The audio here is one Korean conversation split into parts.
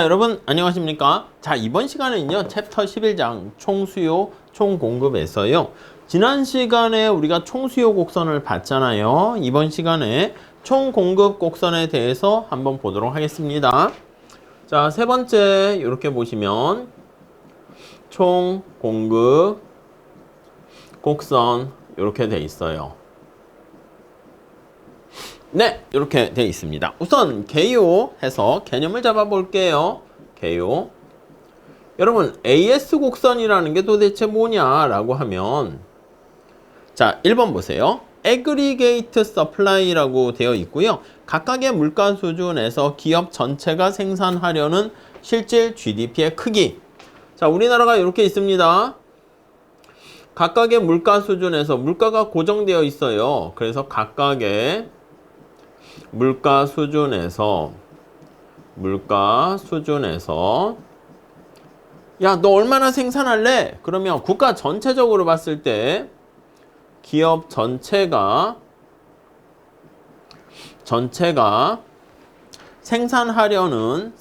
여러분 안녕하십니까? 자, 이번 시간에는요 챕터 11장 총수요 총공급에서요 지난 시간에 우리가 총수요 곡선을 봤잖아요. 이번 시간에 총공급 곡선에 대해서 한번 보도록 하겠습니다. 자, 세 번째 이렇게 보시면 총공급 곡선 이렇게 돼 있어요. 네, 이렇게 되어 있습니다. 우선 개요 해서 개념을 잡아 볼게요. 개요. 여러분, AS 곡선이라는 게 도대체 뭐냐라고 하면, 자, 1번 보세요. Aggregate Supply라고 되어 있고요. 각각의 물가 수준에서 기업 전체가 생산하려는 실질 GDP의 크기. 자, 우리나라가 이렇게 있습니다. 각각의 물가 수준에서 물가가 고정되어 있어요. 그래서 각각의 물가 수준에서 야, 너 얼마나 생산할래? 그러면 국가 전체적으로 봤을 때 기업 전체가 생산하는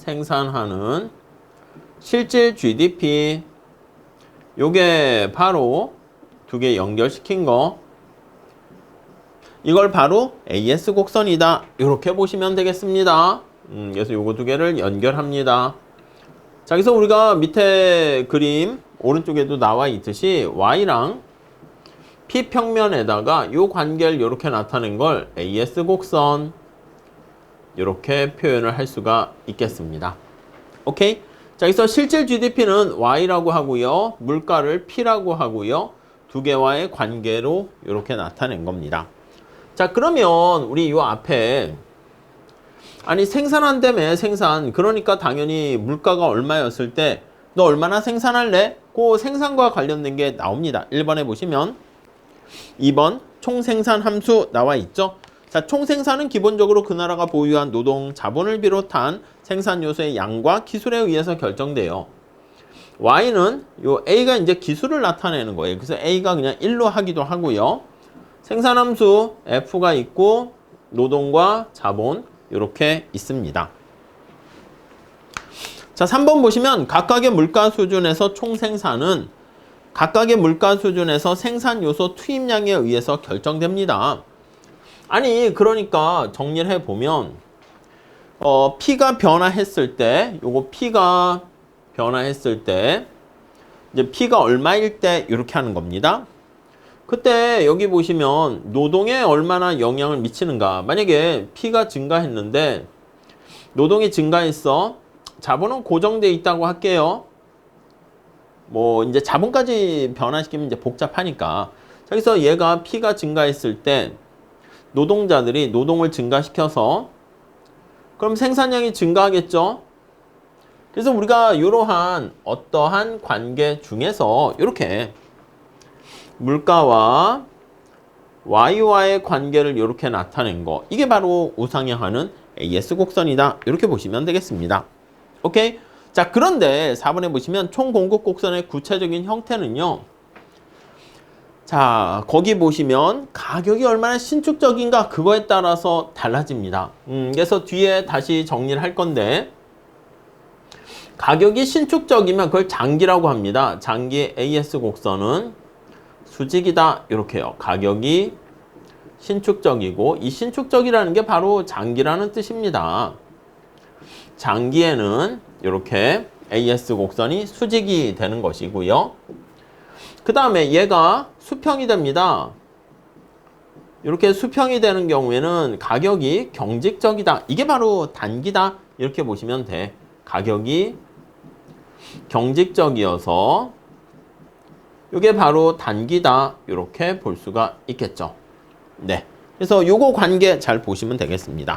실질 GDP, 요게 바로 두 개 연결시킨 거, 이걸 바로 AS 곡선이다. 이렇게 보시면 되겠습니다. 그래서 요거 두 개를 연결합니다. 자, 그래서 우리가 밑에 그림 오른쪽에도 나와 있듯이 Y랑 P 평면에다가 요 관계를 이렇게 나타낸 걸 AS 곡선 이렇게 표현을 할 수가 있겠습니다. 오케이? 자, 그래서 실질 GDP는 Y라고 하고요. 물가를 P라고 하고요. 두 개와의 관계로 이렇게 나타낸 겁니다. 자, 그러면 우리 요 앞에 아니 생산한다며 생산, 그러니까 당연히 물가가 얼마였을 때 너 얼마나 생산할래? 그 생산과 관련된 게 나옵니다. 1번에 보시면 2번 총생산 함수 나와 있죠. 자, 총생산은 기본적으로 그 나라가 보유한 노동 자본을 비롯한 생산 요소의 양과 기술에 의해서 결정돼요. Y는 요 A가 이제 기술을 나타내는 거예요. 그래서 A가 그냥 1로 하기도 하고요. 생산함수 F가 있고 노동과 자본 이렇게 있습니다. 자, 3번 보시면 각각의 물가 수준에서 총생산은 각각의 물가 수준에서 생산 요소 투입량에 의해서 결정됩니다. 아니, 그러니까 정리를 해보면 P가 변화했을 때, 요거 P가 변화했을 때 이제 P가 얼마일 때 이렇게 하는 겁니다. 그때 여기 보시면 노동에 얼마나 영향을 미치는가. 만약에 P가 증가했는데 노동이 증가했어. 자본은 고정돼 있다고 할게요. 뭐 이제 자본까지 변화시키면 이제 복잡하니까. 그래서 얘가 P가 증가했을 때 노동자들이 노동을 증가시켜서 그럼 생산량이 증가하겠죠. 그래서 우리가 이러한 어떠한 관계 중에서 이렇게 물가와 Y와의 관계를 이렇게 나타낸 거, 이게 바로 우상향하는 AS 곡선이다. 이렇게 보시면 되겠습니다. 오케이? 자, 그런데 4번에 보시면 총공급 곡선의 구체적인 형태는요. 자, 거기 보시면 가격이 얼마나 신축적인가 그거에 따라서 달라집니다. 그래서 뒤에 다시 정리를 할 건데, 가격이 신축적이면 그걸 장기라고 합니다. 장기 AS 곡선은 수직이다. 이렇게요. 가격이 신축적이고, 이 신축적이라는 게 바로 장기라는 뜻입니다. 장기에는 이렇게 AS 곡선이 수직이 되는 것이고요. 그 다음에 얘가 수평이 됩니다. 이렇게 수평이 되는 경우에는 가격이 경직적이다. 이게 바로 단기다. 이렇게 보시면 돼. 가격이 경직적이어서 이게 바로 단기다. 이렇게 볼 수가 있겠죠. 네. 그래서 요거 관계 잘 보시면 되겠습니다.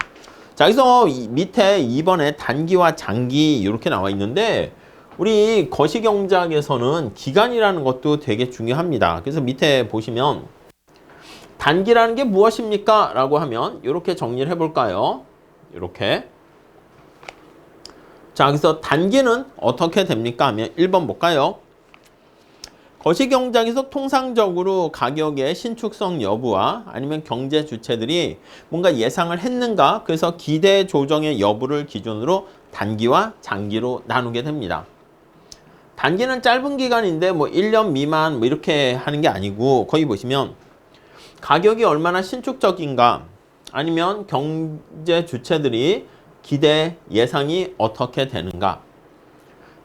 자, 그래서 밑에 2번에 단기와 장기 이렇게 나와 있는데 우리 거시경제학에서는 기간이라는 것도 되게 중요합니다. 그래서 밑에 보시면 단기라는 게 무엇입니까? 라고 하면 이렇게 정리를 해볼까요? 이렇게. 자, 그래서 단기는 어떻게 됩니까? 하면 1번 볼까요? 거시경제학에서 통상적으로 가격의 신축성 여부와 아니면 경제 주체들이 뭔가 예상을 했는가, 그래서 기대 조정의 여부를 기준으로 단기와 장기로 나누게 됩니다. 단기는 짧은 기간인데 뭐 1년 미만 뭐 이렇게 하는 게 아니고, 거기 보시면 가격이 얼마나 신축적인가, 아니면 경제 주체들이 기대 예상이 어떻게 되는가.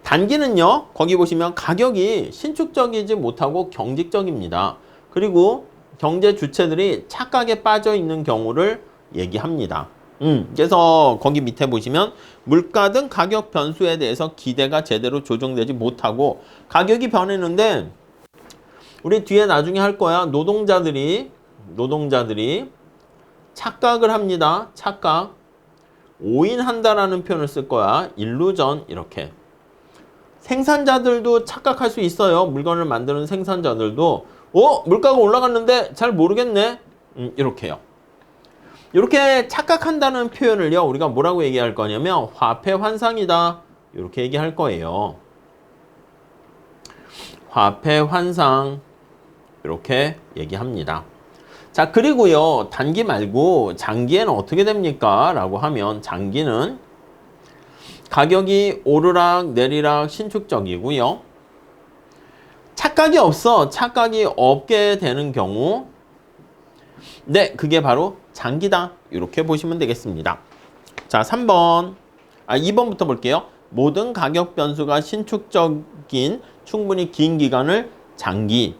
단기는요, 거기 보시면 가격이 신축적이지 못하고 경직적입니다. 그리고 경제 주체들이 착각에 빠져 있는 경우를 얘기합니다. 그래서 거기 밑에 보시면 물가 등 가격 변수에 대해서 기대가 제대로 조정되지 못하고 가격이 변했는데, 우리 뒤에 나중에 할 거야. 노동자들이 착각을 합니다. 착각. 오인한다라는 표현을 쓸 거야. 일루전. 이렇게. 생산자들도 착각할 수 있어요. 물건을 만드는 생산자들도 물가가 올라갔는데 잘 모르겠네. 이렇게요. 이렇게 착각한다는 표현을요, 우리가 뭐라고 얘기할 거냐면 화폐 환상이다. 이렇게 얘기할 거예요. 화폐 환상. 이렇게 얘기합니다. 자, 그리고요, 단기 말고 장기에는 어떻게 됩니까? 라고 하면 장기는 가격이 오르락 내리락 신축적이고요. 착각이 없게 되는 경우, 네, 그게 바로 장기다. 이렇게 보시면 되겠습니다. 자, 2번부터 볼게요. 모든 가격 변수가 신축적인 충분히 긴 기간을 장기.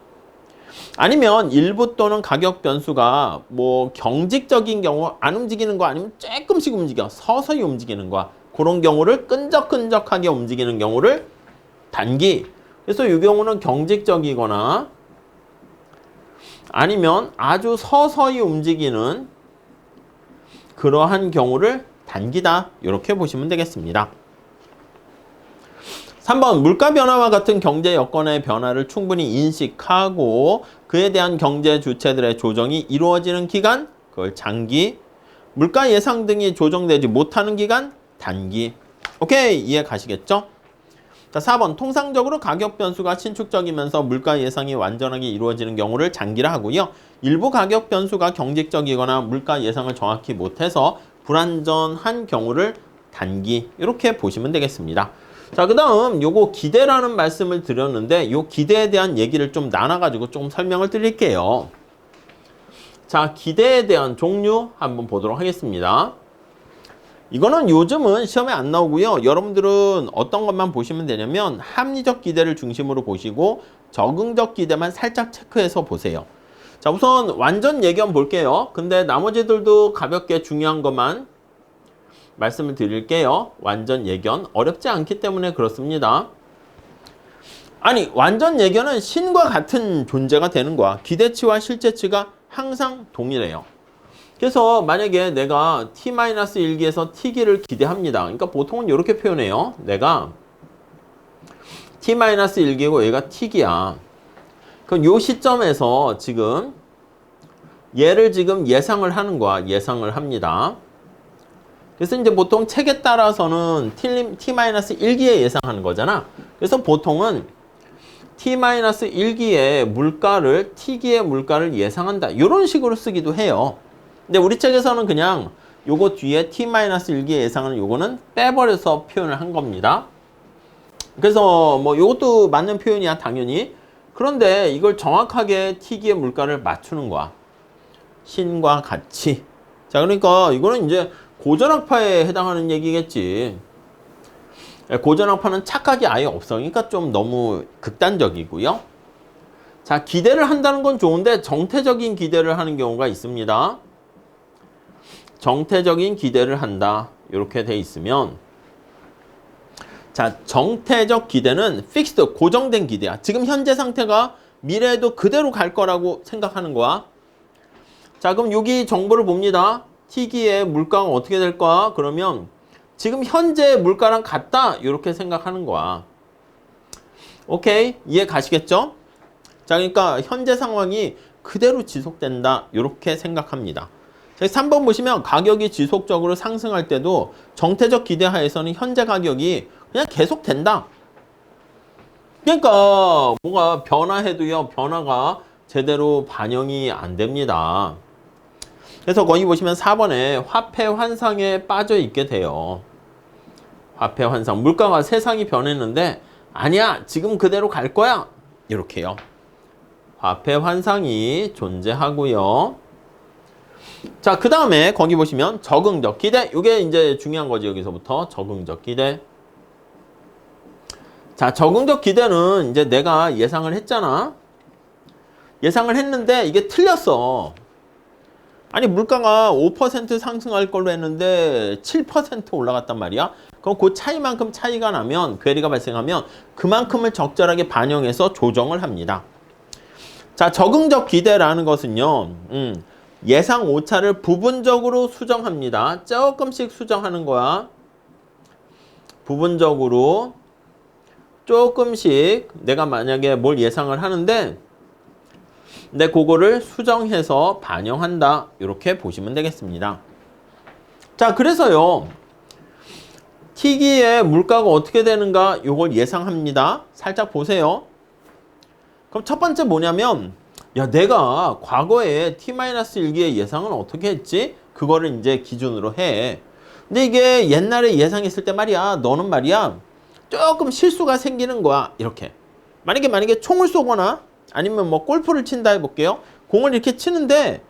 아니면 일부 또는 가격 변수가 뭐 경직적인 경우, 안 움직이는 거 아니면 조금씩 움직여 서서히 움직이는 거, 그런 경우를 끈적끈적하게 움직이는 경우를 단기. 그래서 이 경우는 경직적이거나 아니면 아주 서서히 움직이는 그러한 경우를 단기다. 이렇게 보시면 되겠습니다. 3번, 물가 변화와 같은 경제 여건의 변화를 충분히 인식하고 그에 대한 경제 주체들의 조정이 이루어지는 기간, 그걸 장기. 물가 예상 등이 조정되지 못하는 기간, 단기. 오케이, 이해 가시겠죠? 자, 4번, 통상적으로 가격 변수가 신축적이면서 물가 예상이 완전하게 이루어지는 경우를 장기라 하고요. 일부 가격 변수가 경직적이거나 물가 예상을 정확히 못해서 불완전한 경우를 단기. 이렇게 보시면 되겠습니다. 자, 그 다음 요거 기대라는 말씀을 드렸는데, 요 기대에 대한 얘기를 좀 나눠가지고 좀 설명을 드릴게요. 자, 기대에 대한 종류 한번 보도록 하겠습니다. 이거는 요즘은 시험에 안 나오고요. 여러분들은 어떤 것만 보시면 되냐면 합리적 기대를 중심으로 보시고 적응적 기대만 살짝 체크해서 보세요. 자, 우선 완전 예견 볼게요. 근데 나머지들도 가볍게 중요한 것만 말씀을 드릴게요. 완전 예견 어렵지 않기 때문에 그렇습니다. 아니, 완전 예견은 신과 같은 존재가 되는 거야. 기대치와 실제치가 항상 동일해요. 그래서 만약에 내가 t-1기에서 t기를 기대합니다. 그러니까 보통은 이렇게 표현해요. 내가 t-1기고 얘가 t기야. 그럼 요 시점에서 지금 얘를 지금 예상을 하는 거야. 예상을 합니다. 그래서 이제 보통 책에 따라서는 t-1기에 예상하는 거잖아. 그래서 보통은 t-1기의 물가를 t기의 물가를 예상한다. 이런 식으로 쓰기도 해요. 근데 우리 책에서는 그냥 요거 뒤에 t-1기의 예상은 요거는 빼버려서 표현을 한 겁니다. 그래서 뭐 요것도 맞는 표현이야, 당연히. 그런데 이걸 정확하게 t기의 물가를 맞추는 거야. 신과 같이. 자, 그러니까 이거는 이제 고전학파에 해당하는 얘기겠지. 고전학파는 착각이 아예 없어. 그러니까 좀 너무 극단적이고요. 자, 기대를 한다는 건 좋은데 정태적인 기대를 하는 경우가 있습니다. 정태적인 기대를 한다. 이렇게 돼 있으면, 자, 정태적 기대는 픽스드, 고정된 기대야. 지금 현재 상태가 미래에도 그대로 갈 거라고 생각하는 거야. 자, 그럼 여기 정보를 봅니다. t기의 물가가 어떻게 될까? 그러면 지금 현재 물가랑 같다. 이렇게 생각하는 거야. 오케이? 이해 가시겠죠? 자, 그러니까 현재 상황이 그대로 지속된다. 이렇게 생각합니다. 자, 3번 보시면 가격이 지속적으로 상승할 때도 정태적 기대 하에서는 현재 가격이 그냥 계속 된다. 그러니까 뭐가 변화해도요, 변화가 제대로 반영이 안 됩니다. 그래서 거기 보시면 4번에 화폐 환상에 빠져 있게 돼요. 화폐 환상. 물가가 세상이 변했는데 아니야, 지금 그대로 갈 거야. 이렇게요. 화폐 환상이 존재하고요. 자, 그 다음에 거기 보시면 적응적 기대. 이게 이제 중요한 거지. 여기서부터 적응적 기대. 자, 적응적 기대는 이제 내가 예상을 했잖아. 예상을 했는데 이게 틀렸어. 아니, 물가가 5% 상승할 걸로 했는데 7% 올라갔단 말이야. 그럼 그 차이만큼 차이가 나면, 괴리가 발생하면 그만큼을 적절하게 반영해서 조정을 합니다. 자, 적응적 기대라는 것은요, 예상 오차를 부분적으로 수정합니다. 조금씩 수정하는 거야. 부분적으로 조금씩 내가 만약에 뭘 예상을 하는데 근데 그거를 수정해서 반영한다. 이렇게 보시면 되겠습니다. 자, 그래서요. T기의 물가가 어떻게 되는가 이걸 예상합니다. 살짝 보세요. 그럼 첫 번째 뭐냐면 야, 내가 과거에 T-1기의 예상은 어떻게 했지? 그거를 이제 기준으로 해. 근데 이게 옛날에 예상했을 때 말이야. 너는 말이야. 조금 실수가 생기는 거야. 이렇게. 만약에 총을 쏘거나 아니면 뭐 골프를 친다 해볼게요. 공을 이렇게 치는데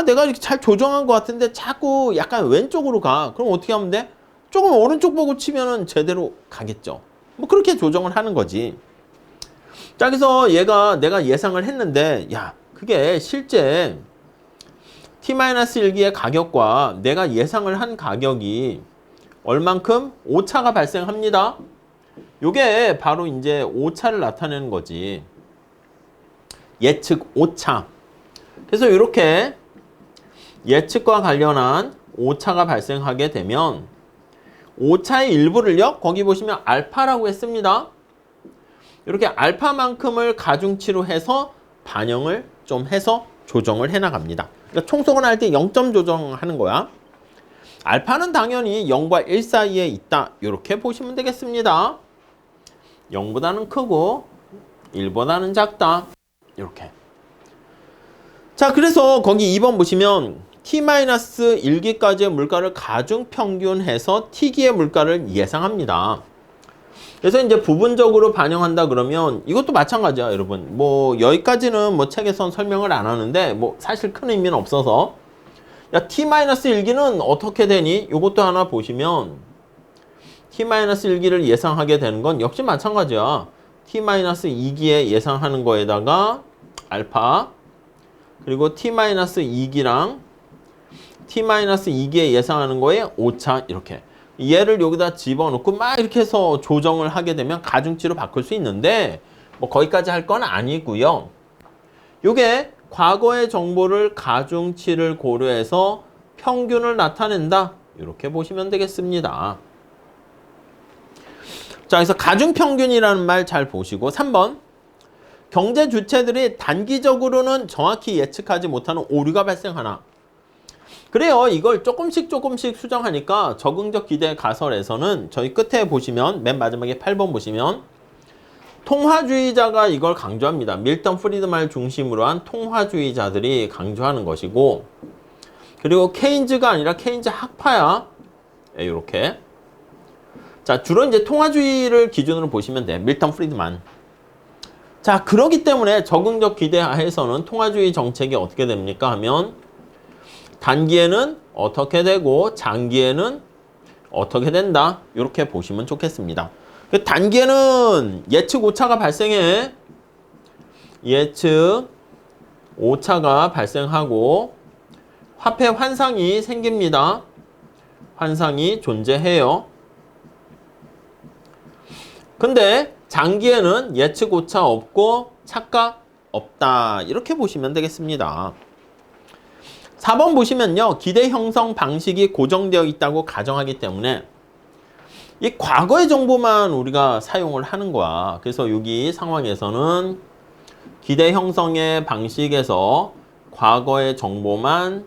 내가 이렇게 잘 조정한 것 같은데 자꾸 약간 왼쪽으로 가. 그럼 어떻게 하면 돼? 조금 오른쪽 보고 치면은 제대로 가겠죠. 뭐 그렇게 조정을 하는 거지. 자, 그래서 내가 예상을 했는데 야, 그게 실제 T-1기의 가격과 내가 예상을 한 가격이 얼만큼 오차가 발생합니다. 요게 바로 이제 오차를 나타내는 거지. 예측 오차. 그래서 이렇게 예측과 관련한 오차가 발생하게 되면 오차의 일부를요, 거기 보시면 알파라고 했습니다. 이렇게 알파만큼을 가중치로 해서 반영을 좀 해서 조정을 해 나갑니다. 그러니까 총속을 할 때 0점 조정하는 거야. 알파는 당연히 0과 1 사이에 있다. 이렇게 보시면 되겠습니다. 0보다는 크고 1보다는 작다. 이렇게. 자, 그래서 거기 2번 보시면 T-1기까지의 물가를 가중 평균해서 T기의 물가를 예상합니다. 그래서 이제 부분적으로 반영한다 그러면 이것도 마찬가지야, 여러분. 뭐 여기까지는 뭐 책에선 설명을 안 하는데 뭐 사실 큰 의미는 없어서 야, T-1기는 어떻게 되니? 이것도 하나 보시면 T-1기를 예상하게 되는 건 역시 마찬가지야. T-2기에 예상하는 거에다가 알파 그리고 T-2기랑 T-2기에 예상하는 거에 오차 이렇게 얘를 여기다 집어넣고 막 이렇게 해서 조정을 하게 되면 가중치로 바꿀 수 있는데 뭐 거기까지 할 건 아니고요. 요게 과거의 정보를 가중치를 고려해서 평균을 나타낸다. 이렇게 보시면 되겠습니다. 자, 그래서 가중평균이라는 말 잘 보시고 3번 경제 주체들이 단기적으로는 정확히 예측하지 못하는 오류가 발생하나. 그래요. 이걸 조금씩 수정하니까 적응적 기대 가설에서는 저희 끝에 보시면 맨 마지막에 8번 보시면 통화주의자가 이걸 강조합니다. 밀턴 프리드만을 중심으로 한 통화주의자들이 강조하는 것이고 그리고 케인즈가 아니라 케인즈 학파야. 이렇게. 자, 주로 이제 통화주의를 기준으로 보시면 돼. 밀턴 프리드만. 자, 그렇기 때문에 적응적 기대하에서는 통화주의 정책이 어떻게 됩니까 하면 단기에는 어떻게 되고 장기에는 어떻게 된다. 이렇게 보시면 좋겠습니다. 단기에는 예측 오차가 발생해. 예측 오차가 발생하고 화폐 환상이 생깁니다. 환상이 존재해요. 근데 장기에는 예측 오차 없고 착각 없다. 이렇게 보시면 되겠습니다. 4번 보시면요. 기대 형성 방식이 고정되어 있다고 가정하기 때문에 이 과거의 정보만 우리가 사용을 하는 거야. 그래서 여기 상황에서는 기대 형성의 방식에서 과거의 정보만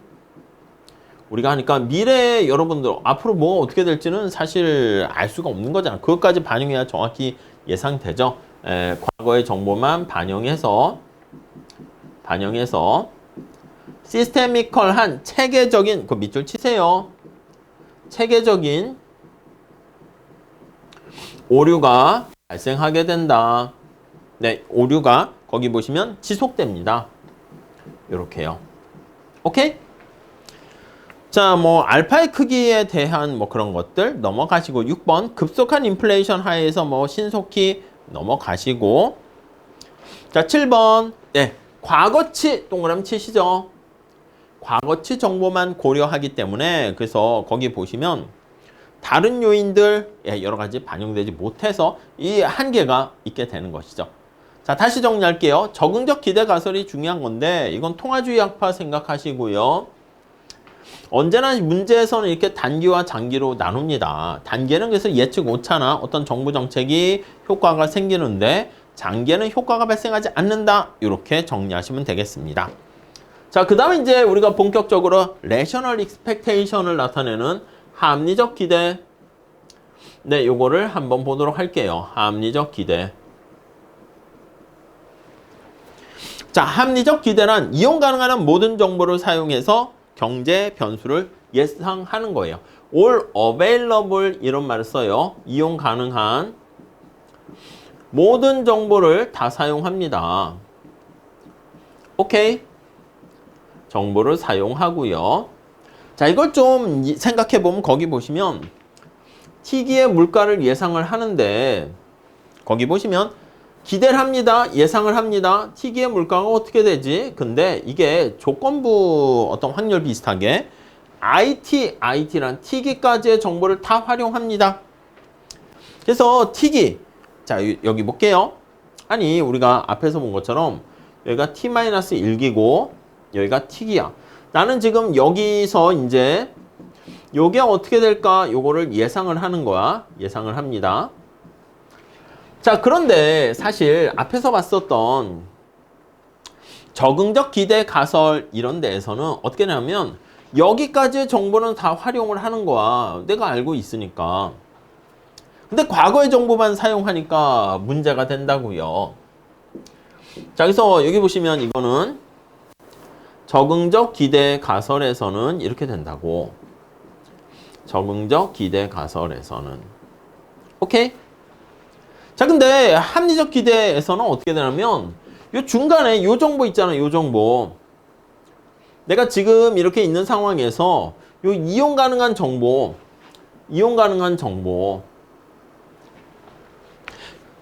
우리가 하니까 미래에 여러분들 앞으로 뭐가 어떻게 될지는 사실 알 수가 없는 거잖아. 그것까지 반영해야 정확히 예상되죠. 과거의 정보만 반영해서 시스테미컬한 체계적인, 그 밑줄 치세요. 체계적인 오류가 발생하게 된다. 네, 오류가 거기 보시면 지속됩니다. 요렇게요. 오케이? 자, 뭐 알파의 크기에 대한 뭐 그런 것들 넘어가시고 6번 급속한 인플레이션 하에서 뭐 신속히 넘어가시고 자, 7번 네, 과거치 동그라미 치시죠. 과거치 정보만 고려하기 때문에 그래서 거기 보시면 다른 요인들 여러 가지 반영되지 못해서 이 한계가 있게 되는 것이죠. 자, 다시 정리할게요. 적응적 기대 가설이 중요한 건데 이건 통화주의 학파 생각하시고요. 언제나 문제에서는 이렇게 단기와 장기로 나눕니다. 단기는 그래서 예측 오차나 어떤 정부 정책이 효과가 생기는데 장기에는 효과가 발생하지 않는다. 이렇게 정리하시면 되겠습니다. 자, 그 다음에 이제 우리가 본격적으로 레셔널 익스펙테이션을 나타내는 합리적 기대. 네, 요거를 한번 보도록 할게요. 합리적 기대. 자, 합리적 기대란 이용 가능한 모든 정보를 사용해서 경제 변수를 예상하는 거예요. all available 이런 말을 써요. 이용 가능한 모든 정보를 다 사용합니다. 오케이? 정보를 사용하고요. 자, 이걸 좀 생각해 보면 거기 보시면 T기의 물가를 예상을 하는데 거기 보시면 기대를 합니다. 예상을 합니다. T기의 물가가 어떻게 되지? 근데 이게 조건부 어떤 확률 비슷하게 IT란 T기까지의 정보를 다 활용합니다. 그래서 T기 자, 여기 볼게요. 아니, 우리가 앞에서 본 것처럼 여기가 T-1기고 여기가 T기야. 나는 지금 여기서 이제 요게 어떻게 될까? 요거를 예상을 하는 거야. 예상을 합니다. 자, 그런데 사실 앞에서 봤었던 적응적 기대 가설 이런 데에서는 어떻게 되냐면 여기까지의 정보는 다 활용을 하는 거야. 내가 알고 있으니까. 근데 과거의 정보만 사용하니까 문제가 된다고요. 자, 그래서 여기 보시면 이거는 적응적 기대 가설에서는 이렇게 된다고. 적응적 기대 가설에서는. 오케이? 자, 근데 합리적 기대에서는 어떻게 되냐면 요 중간에 요 정보 있잖아요. 요 정보. 내가 지금 이렇게 있는 상황에서 요 이용 가능한 정보.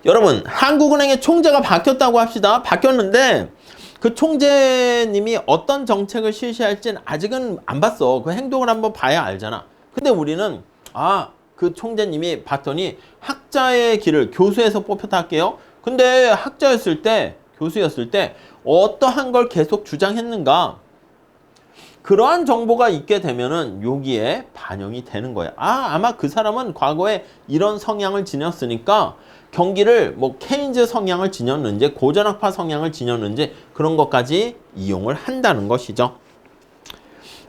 여러분, 한국은행의 총재가 바뀌었다고 합시다. 바뀌었는데 그 총재님이 어떤 정책을 실시할지는 아직은 안 봤어. 그 행동을 한번 봐야 알잖아. 근데 우리는 그 총재님이 봤더니 학자의 길을 교수에서 뽑혔다 할게요. 근데 학자였을 때, 교수였을 때 어떠한 걸 계속 주장했는가? 그러한 정보가 있게 되면은 여기에 반영이 되는 거예요. 아마 그 사람은 과거에 이런 성향을 지녔으니까 경기를 뭐 케인즈 성향을 지녔는지 고전학파 성향을 지녔는지 그런 것까지 이용을 한다는 것이죠.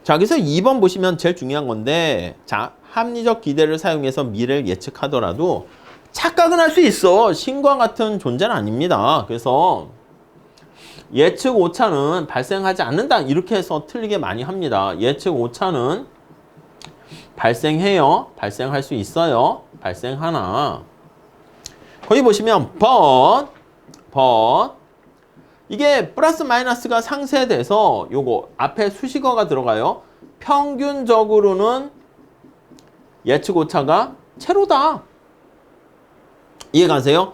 자, 그래서 2번 보시면 제일 중요한 건데 자, 합리적 기대를 사용해서 미래를 예측하더라도 착각은 할 수 있어. 신과 같은 존재는 아닙니다. 그래서 예측 오차는 발생하지 않는다. 이렇게 해서 틀리게 많이 합니다. 예측 오차는 발생해요. 발생할 수 있어요. 발생하나. 거기 보시면 but 이게 플러스 마이너스가 상쇄돼서 요거 앞에 수식어가 들어가요. 평균적으로는 예측 오차가 제로다. 이해가세요?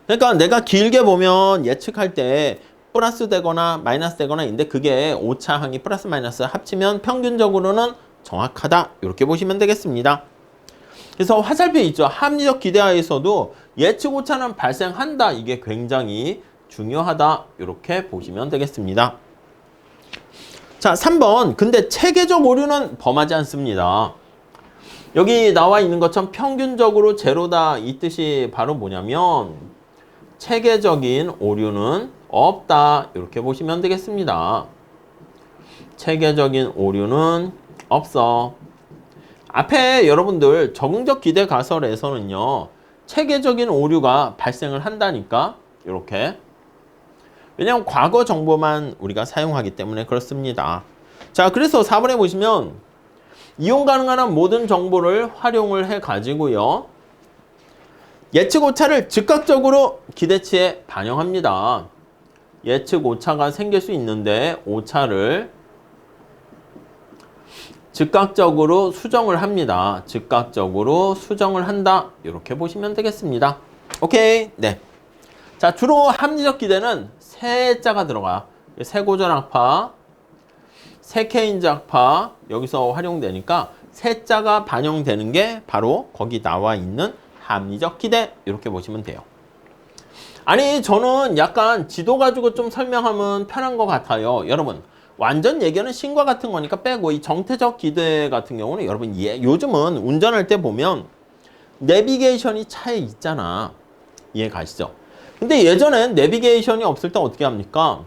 그러니까 내가 길게 보면 예측할 때 플러스 되거나 마이너스 되거나 있는데 그게 오차항이 플러스 마이너스 합치면 평균적으로는 정확하다. 이렇게 보시면 되겠습니다. 그래서 화살표 있죠. 합리적 기대하에서도 예측 오차는 발생한다. 이게 굉장히 중요하다. 이렇게 보시면 되겠습니다. 자, 3번. 근데 체계적 오류는 범하지 않습니다. 여기 나와 있는 것처럼 평균적으로 제로다. 이 뜻이 바로 뭐냐면 체계적인 오류는 없다. 이렇게 보시면 되겠습니다. 체계적인 오류는 없어. 앞에 여러분들 적응적 기대 가설에서는요. 체계적인 오류가 발생을 한다니까 이렇게. 왜냐하면 과거 정보만 우리가 사용하기 때문에 그렇습니다. 자, 그래서 4번에 보시면 이용 가능한 모든 정보를 활용을 해가지고요. 예측 오차를 즉각적으로 기대치에 반영합니다. 예측 오차가 생길 수 있는데 오차를 즉각적으로 수정을 합니다. 즉각적으로 수정을 한다. 이렇게 보시면 되겠습니다. 오케이. 네. 자, 주로 합리적 기대는 세자가 들어가. 세고전 악파, 세케인즈 악파 여기서 활용되니까 세자가 반영되는 게 바로 거기 나와 있는 합리적 기대 이렇게 보시면 돼요. 아니 저는 약간 지도 가지고 좀 설명하면 편한 것 같아요. 여러분 완전 예견은 신과 같은 거니까 빼고 이 정태적 기대 같은 경우는 여러분 요즘은 운전할 때 보면 내비게이션이 차에 있잖아. 이해 가시죠? 근데 예전엔 내비게이션이 없을 때 어떻게 합니까?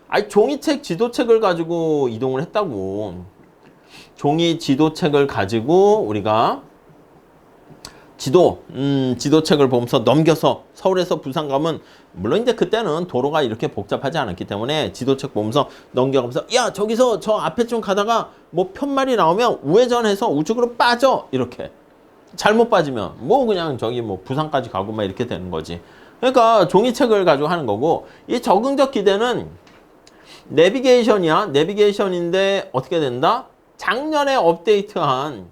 아니 종이책 지도책을 가지고 이동을 했다고. 종이 지도책을 가지고 우리가 지도책을 보면서 넘겨서 서울에서 부산 가면 물론 이제 그때는 도로가 이렇게 복잡하지 않았기 때문에 지도책 보면서 넘겨가면서 야 저기서 저 앞에 좀 가다가 뭐 편말이 나오면 우회전해서 우측으로 빠져 이렇게 잘못 빠지면 뭐 그냥 저기 뭐 부산까지 가고 막 이렇게 되는 거지. 그러니까 종이책을 가지고 하는 거고 이 적응적 기대는 내비게이션이야. 내비게이션인데 어떻게 된다? 작년에 업데이트를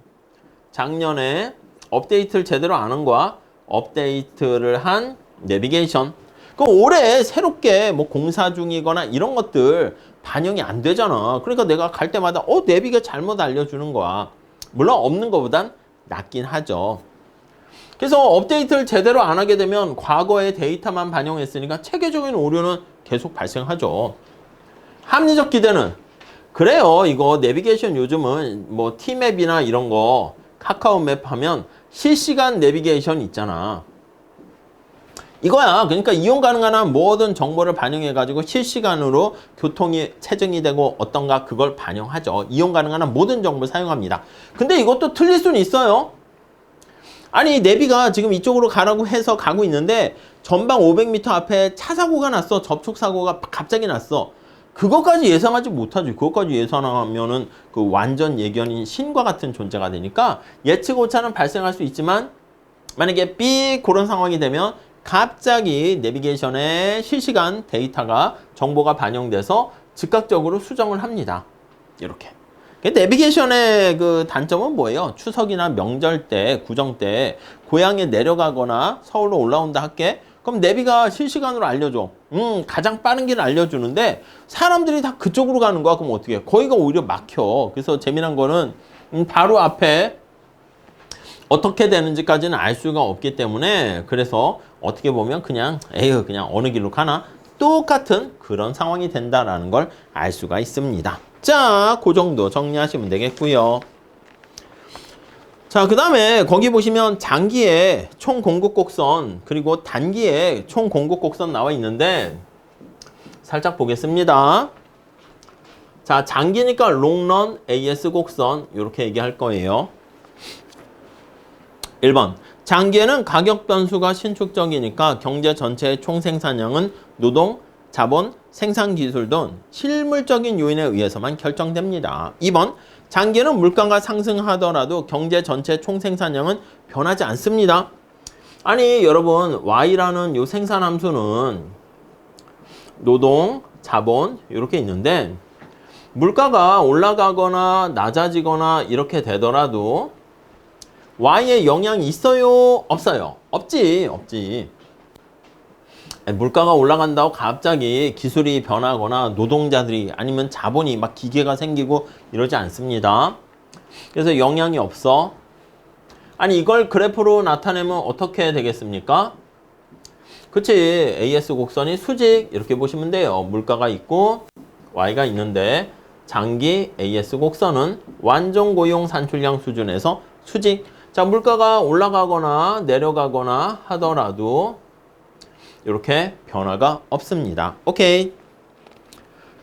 제대로 안 한 거야. 업데이트를 한 내비게이션. 그럼 올해 새롭게 뭐 공사 중이거나 이런 것들 반영이 안 되잖아. 그러니까 내가 갈 때마다 내비가 잘못 알려주는 거야. 물론 없는 것보단 낫긴 하죠. 그래서 업데이트를 제대로 안 하게 되면 과거의 데이터만 반영했으니까 체계적인 오류는 계속 발생하죠. 합리적 기대는 그래요. 이거 내비게이션 요즘은 뭐 T맵이나 이런 거 카카오맵 하면 실시간 내비게이션 있잖아. 이거야. 그러니까 이용 가능한 모든 정보를 반영해 가지고 실시간으로 교통이 체증이 되고 어떤가 그걸 반영하죠. 이용 가능한 모든 정보를 사용합니다. 근데 이것도 틀릴 수는 있어요. 아니 내비가 지금 이쪽으로 가라고 해서 가고 있는데 전방 500m 앞에 차 사고가 났어. 접촉 사고가 갑자기 났어. 그것까지 예상하지 못하지. 그것까지 예상하면은 그 완전 예견인 신과 같은 존재가 되니까 예측 오차는 발생할 수 있지만 만약에 삐 그런 상황이 되면 갑자기 내비게이션에 실시간 데이터가 정보가 반영돼서 즉각적으로 수정을 합니다. 이렇게. 내비게이션의 그 단점은 뭐예요? 추석이나 명절 때, 구정 때 고향에 내려가거나 서울로 올라온다 할게. 그럼 내비가 실시간으로 알려줘. 가장 빠른 길을 알려주는데 사람들이 다 그쪽으로 가는 거야. 그럼 어떻게 해? 거기가 오히려 막혀. 그래서 재미난 거는 바로 앞에 어떻게 되는지까지는 알 수가 없기 때문에 그래서 어떻게 보면 그냥 어느 길로 가나 똑같은 그런 상황이 된다라는 걸 알 수가 있습니다. 자, 그 정도 정리하시면 되겠고요. 자, 그 다음에 거기 보시면 장기에 총 공급 곡선 그리고 단기에 총 공급 곡선 나와 있는데 살짝 보겠습니다. 자, 장기니까 롱런 AS 곡선 이렇게 얘기할 거예요. 1번 장기에는 가격 변수가 신축적이니까 경제 전체의 총 생산량은 노동, 자본, 생산 기술 등 실물적인 요인에 의해서만 결정됩니다. 2번 장기에는 물가가 상승하더라도 경제 전체 총 생산량은 변하지 않습니다. 아니 여러분 Y라는 요 생산 함수는 노동, 자본 이렇게 있는데 물가가 올라가거나 낮아지거나 이렇게 되더라도 Y에 영향이 있어요? 없어요? 없지. 물가가 올라간다고 갑자기 기술이 변하거나 노동자들이 아니면 자본이 막 기계가 생기고 이러지 않습니다. 그래서 영향이 없어. 아니 이걸 그래프로 나타내면 어떻게 되겠습니까? 그치. AS 곡선이 수직 이렇게 보시면 돼요. 물가가 있고 Y가 있는데 장기 AS 곡선은 완전 고용 산출량 수준에서 수직. 자, 물가가 올라가거나 내려가거나 하더라도 이렇게 변화가 없습니다. 오케이.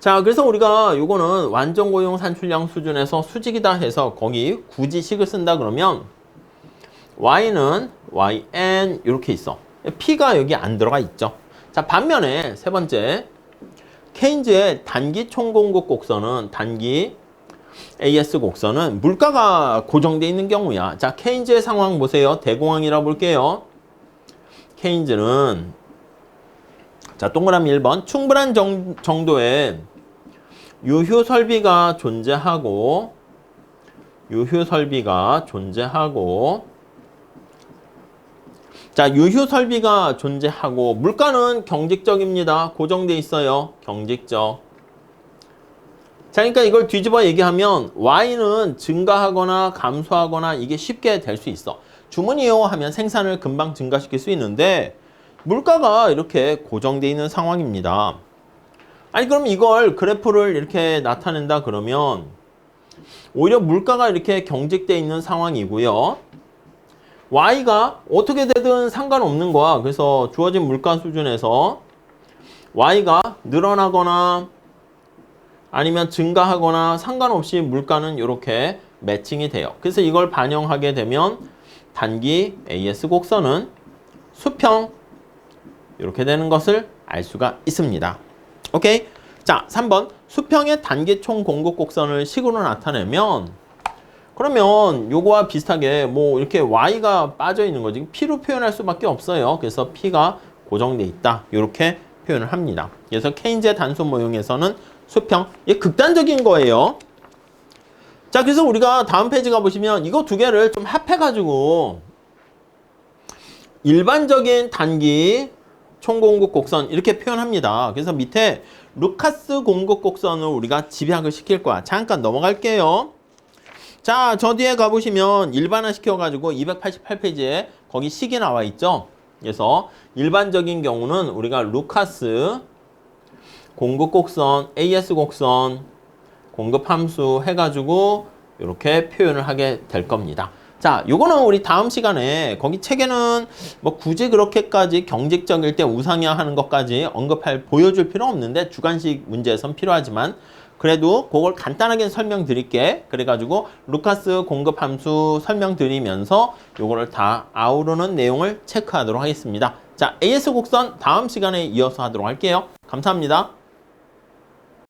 자, 그래서 우리가 요거는 완전 고용 산출량 수준에서 수직이다 해서 거기 굳이 식을 쓴다 그러면 Y는 YN 이렇게 있어. P가 여기 안 들어가 있죠. 자, 반면에 세 번째, 케인즈의 단기 총공급 곡선은 단기 AS 곡선은 물가가 고정되어 있는 경우야. 자, 케인즈의 상황 보세요. 대공황이라 볼게요. 케인즈는 자, 동그라미 1번 충분한 정도의 유휴 설비가 존재하고 자, 유휴 설비가 존재하고 물가는 경직적입니다. 고정돼 있어요. 경직적. 자, 그러니까 이걸 뒤집어 얘기하면 Y는 증가하거나 감소하거나 이게 쉽게 될 수 있어. 주문이요 하면 생산을 금방 증가시킬 수 있는데 물가가 이렇게 고정돼 있는 상황입니다. 아니 그럼 이걸 그래프를 이렇게 나타낸다 그러면 오히려 물가가 이렇게 경직돼 있는 상황이고요. Y가 어떻게 되든 상관없는 거야. 그래서 주어진 물가 수준에서 Y가 늘어나거나 아니면 증가하거나 상관없이 물가는 이렇게 매칭이 돼요. 그래서 이걸 반영하게 되면 단기 AS 곡선은 수평 이렇게 되는 것을 알 수가 있습니다. 오케이? 자, 3번 수평의 단기 총 공급 곡선을 식으로 나타내면 그러면 요거와 비슷하게 뭐 이렇게 Y가 빠져 있는 거지 P로 표현할 수밖에 없어요. 그래서 P가 고정돼 있다. 이렇게 표현을 합니다. 그래서 케인즈의 단순 모형에서는 수평, 이게 극단적인 거예요. 자, 그래서 우리가 다음 페이지 가보시면 이거 두 개를 좀 합해가지고 일반적인 단기 총공급 곡선 이렇게 표현합니다. 그래서 밑에 루카스 공급 곡선을 우리가 집약을 시킬 거야. 잠깐 넘어갈게요. 자, 저 뒤에 가보시면 일반화 시켜가지고 288페이지에 거기 식이 나와 있죠. 그래서 일반적인 경우는 우리가 루카스 공급 곡선, AS 곡선, 공급 함수 해가지고 이렇게 표현을 하게 될 겁니다. 자, 요거는 우리 다음 시간에 거기 책에는 뭐 굳이 그렇게까지 경직적일 때 우상향 하는 것까지 보여줄 필요 없는데 주관식 문제에선 필요하지만 그래도 그걸 간단하게 설명드릴게. 그래가지고 루카스 공급 함수 설명드리면서 요거를 다 아우르는 내용을 체크하도록 하겠습니다. 자, AS 곡선 다음 시간에 이어서 하도록 할게요. 감사합니다.